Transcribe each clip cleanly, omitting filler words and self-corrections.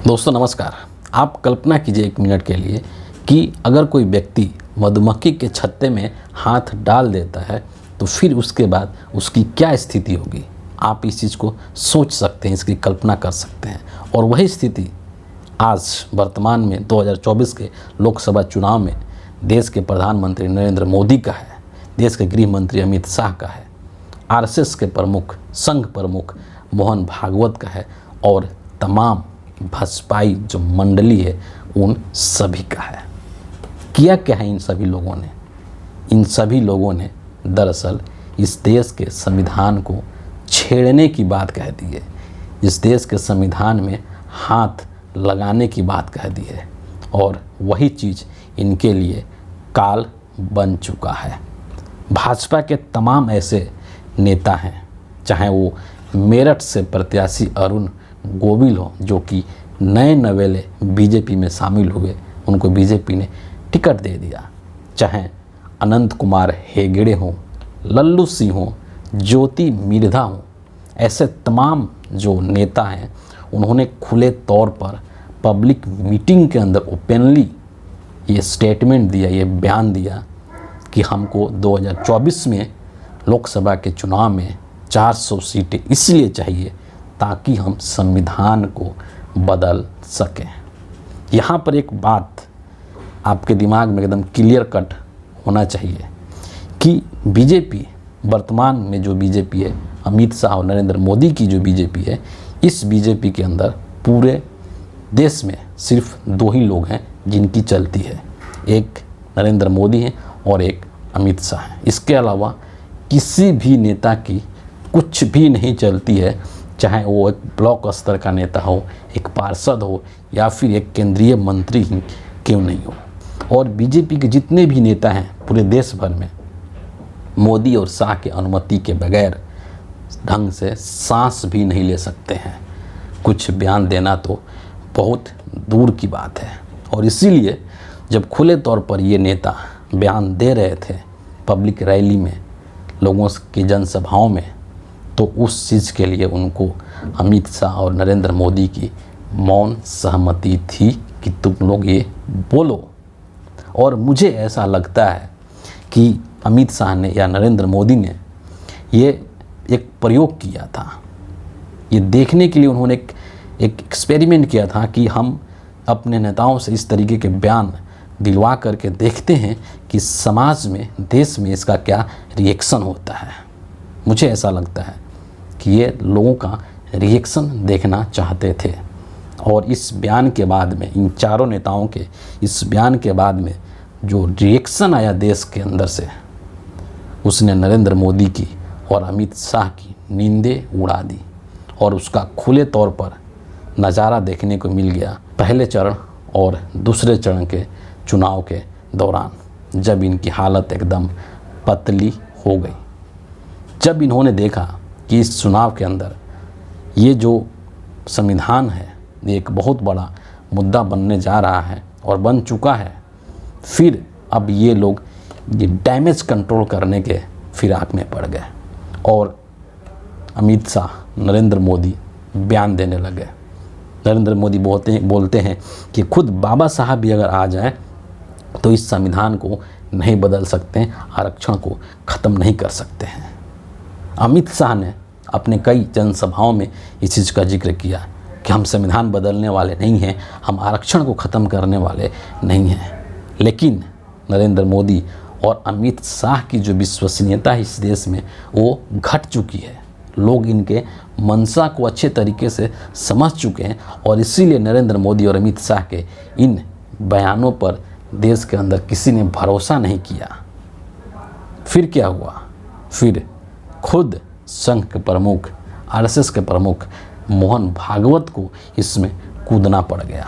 दोस्तों नमस्कार। आप कल्पना कीजिए एक मिनट के लिए कि अगर कोई व्यक्ति मधुमक्खी के छत्ते में हाथ डाल देता है तो फिर उसके बाद उसकी क्या स्थिति होगी। आप इस चीज़ को सोच सकते हैं, इसकी कल्पना कर सकते हैं। और वही स्थिति आज वर्तमान में 2024 के लोकसभा चुनाव में देश के प्रधानमंत्री नरेंद्र मोदी का है, देश के गृह मंत्री अमित शाह का है, आरएसएस के प्रमुख संघ प्रमुख मोहन भागवत का है और तमाम भाजपाई जो मंडली है उन सभी का है। किया क्या है इन सभी लोगों ने? इन सभी लोगों ने दरअसल इस देश के संविधान को छेड़ने की बात कह दी है, इस देश के संविधान में हाथ लगाने की बात कह दी है और वही चीज़ इनके लिए काल बन चुका है। भाजपा के तमाम ऐसे नेता हैं, चाहे वो मेरठ से प्रत्याशी अरुण गोविल हो जो कि नए नवेले बीजेपी में शामिल हुए, उनको बीजेपी ने टिकट दे दिया, चाहे अनंत कुमार हेगड़े हों, लल्लू सिंह हों, ज्योति मिर्धा हों, ऐसे तमाम जो नेता हैं उन्होंने खुले तौर पर पब्लिक मीटिंग के अंदर ओपनली ये स्टेटमेंट दिया, ये बयान दिया कि हमको 2024 में लोकसभा के चुनाव में 400 सीटें इसलिए चाहिए ताकि हम संविधान को बदल सकें। यहाँ पर एक बात आपके दिमाग में एकदम क्लियर कट होना चाहिए कि बीजेपी, वर्तमान में जो बीजेपी है, अमित शाह और नरेंद्र मोदी की जो बीजेपी है, इस बीजेपी के अंदर पूरे देश में सिर्फ दो ही लोग हैं जिनकी चलती है, एक नरेंद्र मोदी हैं और एक अमित शाह हैं। इसके अलावा किसी भी नेता की कुछ भी नहीं चलती है, चाहे वो एक ब्लॉक स्तर का नेता हो, एक पार्षद हो या फिर एक केंद्रीय मंत्री ही क्यों नहीं हो। और बीजेपी के जितने भी नेता हैं पूरे देश भर में मोदी और शाह की अनुमति के बगैर ढंग से सांस भी नहीं ले सकते हैं। कुछ बयान देना तो बहुत दूर की बात है। और इसीलिए जब खुले तौर पर ये नेता बयान दे रहे थे पब्लिक रैली में, लोगों की जनसभाओं में, तो उस चीज़ के लिए उनको अमित शाह और नरेंद्र मोदी की मौन सहमति थी कि तुम लोग ये बोलो। और मुझे ऐसा लगता है कि अमित शाह ने या नरेंद्र मोदी ने ये एक प्रयोग किया था, ये देखने के लिए उन्होंने एक एक्सपेरिमेंट किया था कि हम अपने नेताओं से इस तरीके के बयान दिलवा करके देखते हैं कि समाज में, देश में इसका क्या रिएक्शन होता है। मुझे ऐसा लगता है कि ये लोगों का रिएक्शन देखना चाहते थे। और इस बयान के बाद में, इन चारों नेताओं के इस बयान के बाद में जो रिएक्शन आया देश के अंदर से, उसने नरेंद्र मोदी की और अमित शाह की नींदें उड़ा दी। और उसका खुले तौर पर नज़ारा देखने को मिल गया पहले चरण और दूसरे चरण के चुनाव के दौरान, जब इनकी हालत एकदम पतली हो गई। जब इन्होंने देखा कि इस चुनाव के अंदर ये जो संविधान है ये एक बहुत बड़ा मुद्दा बनने जा रहा है और बन चुका है, फिर अब ये लोग ये डैमेज कंट्रोल करने के फिराक में पड़ गए और अमित शाह, नरेंद्र मोदी बयान देने लगे। नरेंद्र मोदी बोलते हैं कि खुद बाबा साहब भी अगर आ जाएं तो इस संविधान को नहीं बदल सकते हैं, आरक्षण को ख़त्म नहीं कर सकते हैं। अमित शाह ने अपने कई जनसभाओं में इस चीज़ का जिक्र किया कि हम संविधान बदलने वाले नहीं हैं, हम आरक्षण को ख़त्म करने वाले नहीं हैं। लेकिन नरेंद्र मोदी और अमित शाह की जो विश्वसनीयता है इस देश में वो घट चुकी है। लोग इनके मंशा को अच्छे तरीके से समझ चुके हैं और इसीलिए नरेंद्र मोदी और अमित शाह के इन बयानों पर देश के अंदर किसी ने भरोसा नहीं किया। फिर क्या हुआ? फिर खुद संघ के प्रमुख, आरएसएस के प्रमुख मोहन भागवत को इसमें कूदना पड़ गया।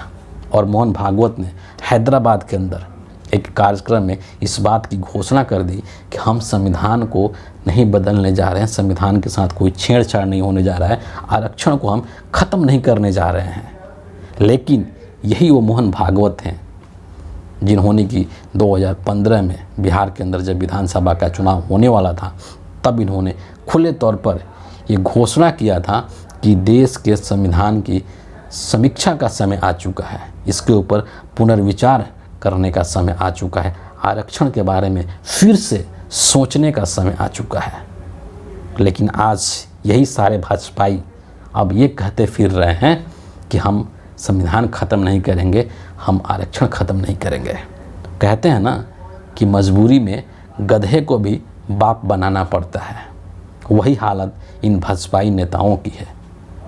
और मोहन भागवत ने हैदराबाद के अंदर एक कार्यक्रम में इस बात की घोषणा कर दी कि हम संविधान को नहीं बदलने जा रहे हैं, संविधान के साथ कोई छेड़छाड़ नहीं होने जा रहा है, आरक्षण को हम ख़त्म नहीं करने जा रहे हैं। लेकिन यही वो मोहन भागवत हैं जिन्होंने कि 2015 में बिहार के अंदर जब विधानसभा का चुनाव होने वाला था तब इन्होंने खुले तौर पर ये घोषणा किया था कि देश के संविधान की समीक्षा का समय आ चुका है, इसके ऊपर पुनर्विचार करने का समय आ चुका है, आरक्षण के बारे में फिर से सोचने का समय आ चुका है। लेकिन आज यही सारे भाजपाई अब ये कहते फिर रहे हैं कि हम संविधान ख़त्म नहीं करेंगे, हम आरक्षण ख़त्म नहीं करेंगे। कहते हैं ना कि मजबूरी में गधे को भी बाप बनाना पड़ता है। वही हालत इन भाजपाई नेताओं की है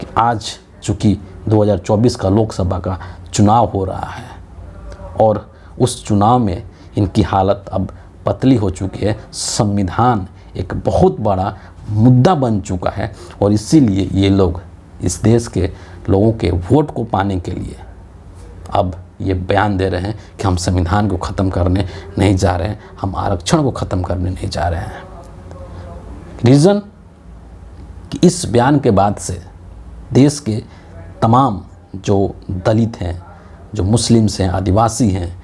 कि आज चूँकि 2024 का लोकसभा का चुनाव हो रहा है और उस चुनाव में इनकी हालत अब पतली हो चुकी है। संविधान एक बहुत बड़ा मुद्दा बन चुका है और इसीलिए ये लोग इस देश के लोगों के वोट को पाने के लिए अब ये बयान दे रहे हैं कि हम संविधान को ख़त्म करने नहीं जा रहे हैं, हम आरक्षण को ख़त्म करने नहीं जा रहे हैं। रीज़न कि इस बयान के बाद से देश के तमाम जो दलित हैं, जो मुस्लिम्स हैं, आदिवासी हैं,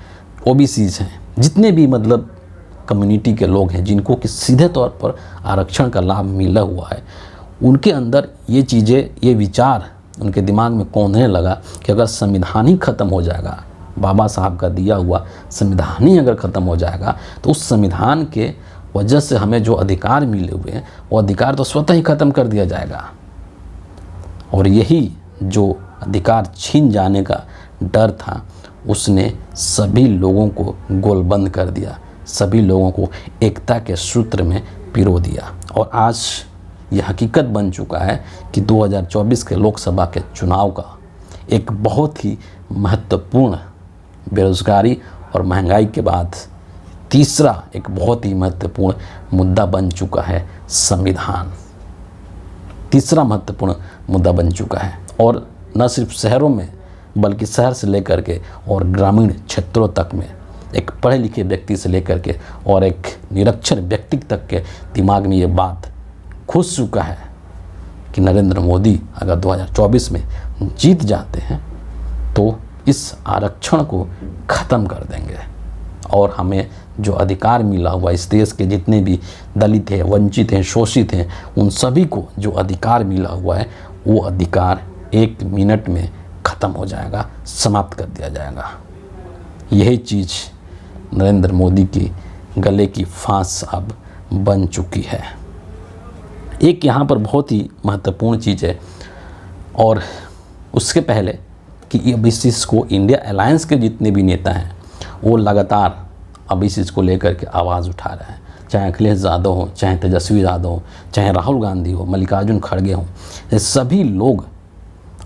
ओबीसीज हैं, जितने भी मतलब कम्युनिटी के लोग हैं जिनको कि सीधे तौर पर आरक्षण का लाभ मिला हुआ है, उनके अंदर ये चीज़ें, ये विचार उनके दिमाग में कौंधने लगा कि अगर संविधान ही ख़त्म हो जाएगा, बाबा साहब का दिया हुआ संविधान ही अगर ख़त्म हो जाएगा तो उस संविधान के वजह से हमें जो अधिकार मिले हुए हैं वो अधिकार तो स्वतः ही ख़त्म कर दिया जाएगा। और यही जो अधिकार छीन जाने का डर था उसने सभी लोगों को गोलबंद कर दिया, सभी लोगों को एकता के सूत्र में पिरो दिया। और आज यह हकीकत बन चुका है कि 2024 के लोकसभा के चुनाव का एक बहुत ही महत्वपूर्ण, बेरोजगारी और महंगाई के बाद तीसरा एक बहुत ही महत्वपूर्ण मुद्दा बन चुका है संविधान। तीसरा महत्वपूर्ण मुद्दा बन चुका है और न सिर्फ शहरों में बल्कि शहर से लेकर के और ग्रामीण क्षेत्रों तक में एक पढ़े लिखे व्यक्ति से लेकर के और एक निरक्षर व्यक्ति तक के दिमाग में ये बात घुस चुका है कि नरेंद्र मोदी अगर 2024 में जीत जाते हैं तो इस आरक्षण को ख़त्म कर देंगे और हमें जो अधिकार मिला हुआ, इस देश के जितने भी दलित हैं, वंचित हैं, शोषित हैं, उन सभी को जो अधिकार मिला हुआ है वो अधिकार 1 मिनट में ख़त्म हो जाएगा, समाप्त कर दिया जाएगा। यही चीज़ नरेंद्र मोदी की गले की फांस अब बन चुकी है। एक यहाँ पर बहुत ही महत्वपूर्ण चीज़ है और उसके पहले कि अब इस चीज़ को इंडिया अलायंस के जितने भी नेता हैं वो लगातार अब इस चीज़ को लेकर के आवाज़ उठा रहे हैं, चाहे अखिलेश यादव हो, चाहे तेजस्वी यादव हो, चाहे राहुल गांधी हो, मल्लिकार्जुन खड़गे हों, ये सभी लोग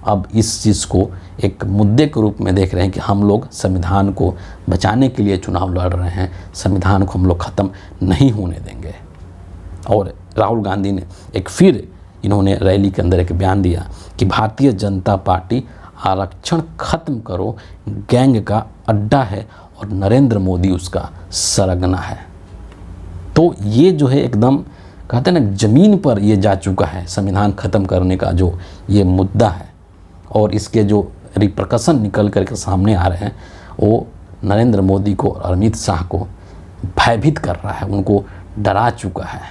अब इस चीज़ को एक मुद्दे के रूप में देख रहे हैं कि हम लोग संविधान को बचाने के लिए चुनाव लड़ रहे हैं, संविधान को हम लोग ख़त्म नहीं होने देंगे। और राहुल गांधी ने एक फिर इन्होंने रैली के अंदर एक बयान दिया कि भारतीय जनता पार्टी आरक्षण ख़त्म करो गैंग का अड्डा है और नरेंद्र मोदी उसका सरगना है। तो ये जो है एकदम कहते हैं ना ज़मीन पर ये जा चुका है संविधान ख़त्म करने का जो ये मुद्दा है और इसके जो रिप्रकशन निकल करके सामने आ रहे हैं वो नरेंद्र मोदी को और अमित शाह को भयभीत कर रहा है, उनको डरा चुका है।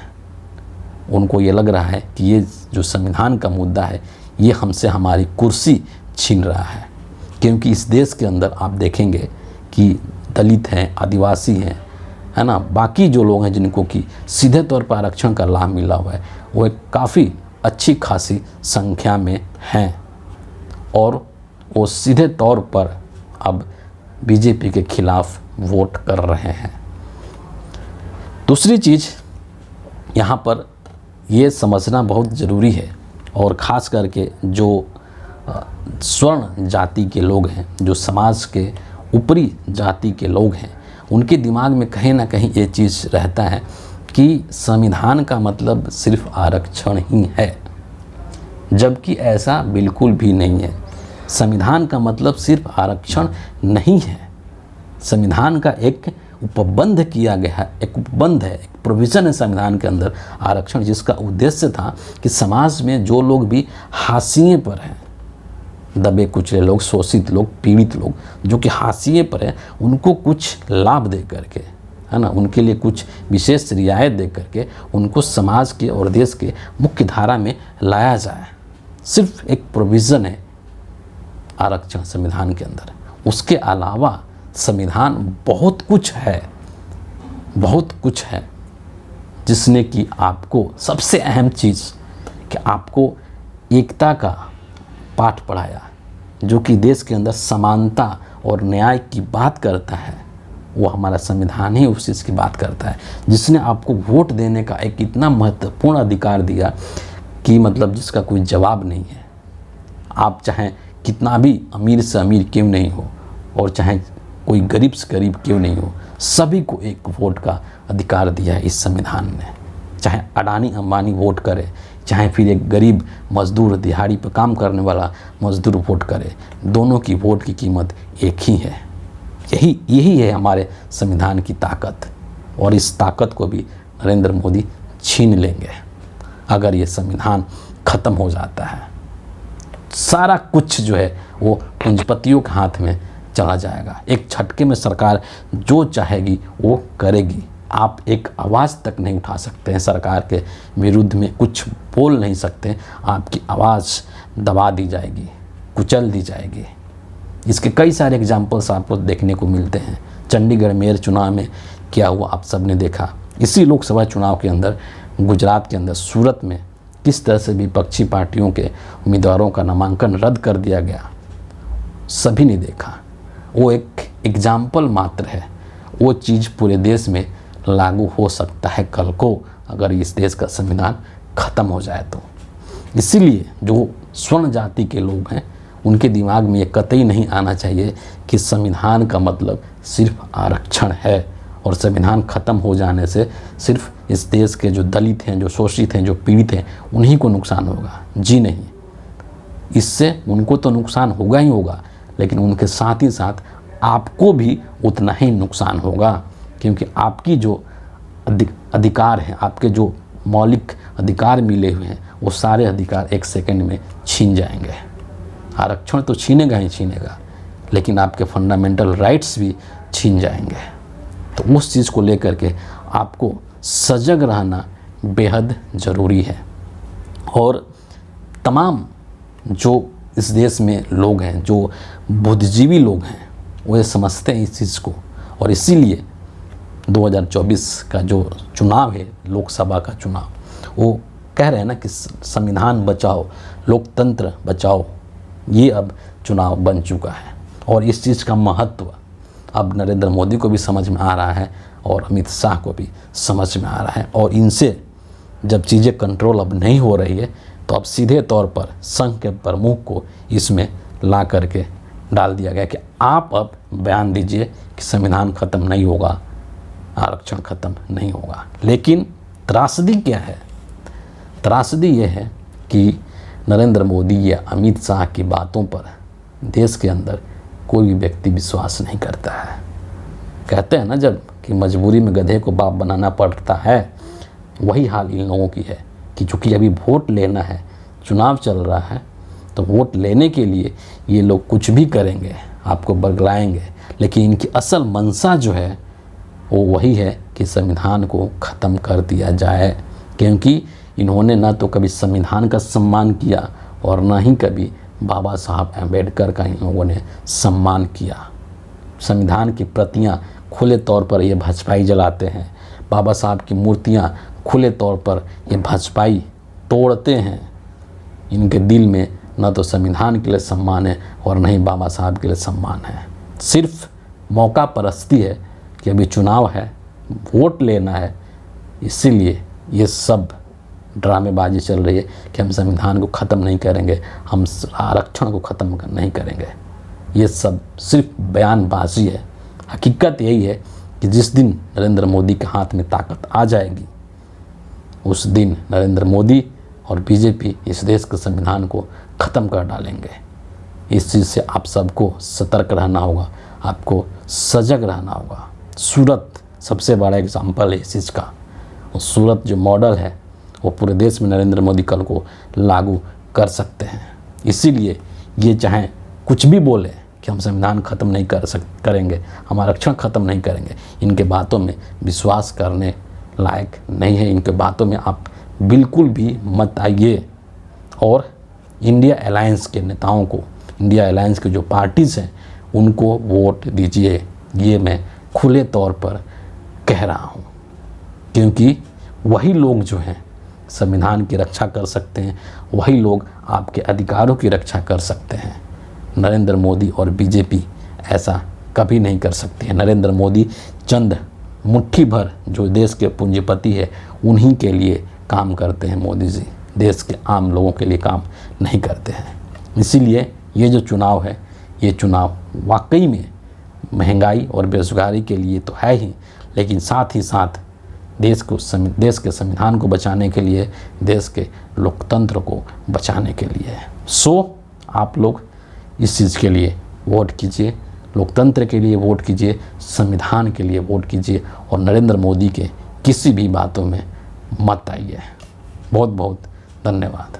उनको ये लग रहा है कि ये जो संविधान का मुद्दा है ये हमसे हमारी कुर्सी छीन रहा है, क्योंकि इस देश के अंदर आप देखेंगे कि दलित हैं, आदिवासी हैं, है ना, बाकी जो लोग हैं जिनको कि सीधे तौर पर आरक्षण का लाभ मिला हुआ है वो एक काफ़ी अच्छी खासी संख्या में हैं और वो सीधे तौर पर अब बीजेपी के खिलाफ वोट कर रहे हैं। दूसरी चीज़ यहाँ पर ये समझना बहुत ज़रूरी है और ख़ास करके जो स्वर्ण जाति के लोग हैं, जो समाज के ऊपरी जाति के लोग हैं, उनके दिमाग में कहीं ना कहीं ये चीज़ रहता है कि संविधान का मतलब सिर्फ आरक्षण ही है, जबकि ऐसा बिल्कुल भी नहीं है। संविधान का मतलब सिर्फ आरक्षण नहीं है। संविधान का एक उपबंध किया गया है, एक उपबंध है, एक प्रोविज़न है संविधान के अंदर आरक्षण, जिसका उद्देश्य था कि समाज में जो लोग भी हाशिए पर हैं, दबे कुचले लोग, शोषित लोग, पीड़ित लोग जो कि हाशिए पर हैं, उनको कुछ लाभ दे करके, है ना, उनके लिए कुछ विशेष रियायत दे करके उनको समाज के और देश के मुख्य धारा में लाया जाए। सिर्फ एक प्रोविज़न है आरक्षण संविधान के अंदर। उसके अलावा संविधान बहुत कुछ है, बहुत कुछ है जिसने कि आपको सबसे अहम चीज़ कि आपको एकता का पाठ पढ़ाया, जो कि देश के अंदर समानता और न्याय की बात करता है। वो हमारा संविधान ही उस चीज़ की बात करता है, जिसने आपको वोट देने का एक इतना महत्वपूर्ण अधिकार दिया कि मतलब जिसका कोई जवाब नहीं है। आप चाहे कितना भी अमीर से अमीर क्यों नहीं हो और चाहे कोई गरीब से गरीब क्यों नहीं हो, सभी को एक वोट का अधिकार दिया है इस संविधान ने। चाहे अडानी अंबानी वोट करे, चाहे फिर एक गरीब मजदूर दिहाड़ी पर काम करने वाला मजदूर वोट करे, दोनों की वोट की कीमत एक ही है। यही है हमारे संविधान की ताकत। और इस ताकत को भी नरेंद्र मोदी छीन लेंगे अगर ये संविधान ख़त्म हो जाता है। सारा कुछ जो है वो पूंजीपतियों के हाथ में चला जाएगा। एक झटके में सरकार जो चाहेगी वो करेगी। आप एक आवाज़ तक नहीं उठा सकते हैं, सरकार के विरुद्ध में कुछ बोल नहीं सकते, आपकी आवाज़ दबा दी जाएगी, कुचल दी जाएगी। इसके कई सारे एग्जाम्पल्स आपको देखने को मिलते हैं। चंडीगढ़ मेयर चुनाव में क्या हुआ आप सब ने देखा। इसी लोकसभा चुनाव के अंदर गुजरात के अंदर सूरत में किस तरह से विपक्षी पार्टियों के उम्मीदवारों का नामांकन रद्द कर दिया गया, सभी ने देखा। वो एक एग्जाम्पल मात्र है। वो चीज़ पूरे देश में लागू हो सकता है कल को, अगर इस देश का संविधान ख़त्म हो जाए तो। इसीलिए जो स्वर्ण जाति के लोग हैं उनके दिमाग में ये कतई नहीं आना चाहिए कि संविधान का मतलब सिर्फ आरक्षण है और संविधान ख़त्म हो जाने से सिर्फ इस देश के जो दलित हैं, जो शोषित हैं, जो पीड़ित हैं, उन्हीं को नुकसान होगा। जी नहीं, इससे उनको तो नुकसान होगा ही होगा, लेकिन उनके साथ ही साथ आपको भी उतना ही नुकसान होगा, क्योंकि आपकी जो अधिकार हैं, आपके जो मौलिक अधिकार मिले हुए हैं, वो सारे अधिकार एक सेकंड में छीन जाएंगे। आरक्षण तो छीनेगा ही छीनेगा, लेकिन आपके फंडामेंटल राइट्स भी छीन जाएंगे। तो उस चीज़ को लेकर के आपको सजग रहना बेहद ज़रूरी है। और तमाम जो इस देश में लोग हैं, जो बुद्धिजीवी लोग हैं, वो ये समझते हैं इस चीज़ को। और इसीलिए 2024 का जो चुनाव है, लोकसभा का चुनाव, वो कह रहे हैं ना कि संविधान बचाओ, लोकतंत्र बचाओ। ये अब चुनाव बन चुका है और इस चीज़ का महत्व अब नरेंद्र मोदी को भी समझ में आ रहा है और अमित शाह को भी समझ में आ रहा है। और इनसे जब चीज़ें कंट्रोल अब नहीं हो रही है, तो अब सीधे तौर पर संघ के प्रमुख को इसमें ला करके डाल दिया गया कि आप अब बयान दीजिए कि संविधान ख़त्म नहीं होगा, आरक्षण ख़त्म नहीं होगा। लेकिन त्रासदी क्या है? त्रासदी ये है कि नरेंद्र मोदी या अमित शाह की बातों पर देश के अंदर कोई भी व्यक्ति विश्वास नहीं करता है। कहते हैं ना जब कि मजबूरी में गधे को बाप बनाना पड़ता है, वही हाल इन लोगों की है कि चूँकि अभी वोट लेना है, चुनाव चल रहा है, तो वोट लेने के लिए ये लोग कुछ भी करेंगे, आपको बरगलाएंगे। लेकिन इनकी असल मंशा जो है वो वही है कि संविधान को ख़त्म कर दिया जाए, क्योंकि इन्होंने ना तो कभी संविधान का सम्मान किया और ना ही कभी बाबा साहब अम्बेडकर का इन लोगों ने सम्मान किया। संविधान की प्रतियां खुले तौर पर ये भाजपाई जलाते हैं, बाबा साहब की मूर्तियां खुले तौर पर ये भाजपाई तोड़ते हैं। इनके दिल में न तो संविधान के लिए सम्मान है और न ही बाबा साहब के लिए सम्मान है। सिर्फ मौका परस्ती है कि अभी चुनाव है, वोट लेना है, इसीलिए ये सब ड्रामेबाजी चल रही है कि हम संविधान को ख़त्म नहीं करेंगे, हम आरक्षण को ख़त्म नहीं करेंगे। ये सब सिर्फ बयानबाजी है। हकीकत यही है कि जिस दिन नरेंद्र मोदी के हाथ में ताकत आ जाएगी, उस दिन नरेंद्र मोदी और बीजेपी इस देश के संविधान को ख़त्म कर डालेंगे। इस चीज़ से आप सबको सतर्क रहना होगा, आपको सजग रहना होगा। सूरत सबसे बड़ा एग्जाम्पल है इस चीज़ का। और सूरत जो मॉडल है वो पूरे देश में नरेंद्र मोदी कल को लागू कर सकते हैं। इसीलिए ये चाहे कुछ भी बोले कि हम संविधान ख़त्म नहीं करेंगे, हम आरक्षण ख़त्म नहीं करेंगे, इनके बातों में विश्वास करने लायक नहीं है। इनके बातों में आप बिल्कुल भी मत आइए। और इंडिया अलायंस के नेताओं को इंडिया अलायंस की जो पार्टीज़ हैं उनको वोट दीजिए, ये मैं खुले तौर पर कह रहा हूँ, क्योंकि वही लोग जो हैं संविधान की रक्षा कर सकते हैं, वही लोग आपके अधिकारों की रक्षा कर सकते हैं। नरेंद्र मोदी और बीजेपी ऐसा कभी नहीं कर सकती है। नरेंद्र मोदी चंद मुट्ठी भर जो देश के पूंजीपति है उन्हीं के लिए काम करते हैं। मोदी जी देश के आम लोगों के लिए काम नहीं करते हैं। इसीलिए ये जो चुनाव है, ये चुनाव वाकई में महंगाई और बेरोजगारी के लिए तो है ही, लेकिन साथ ही साथ देश के संविधान को बचाने के लिए, देश के लोकतंत्र को बचाने के लिए है। सो आप लोग इस चीज़ के लिए वोट कीजिए, लोकतंत्र के लिए वोट कीजिए, संविधान के लिए वोट कीजिए और नरेंद्र मोदी के किसी भी बातों में मत आइए। बहुत बहुत धन्यवाद।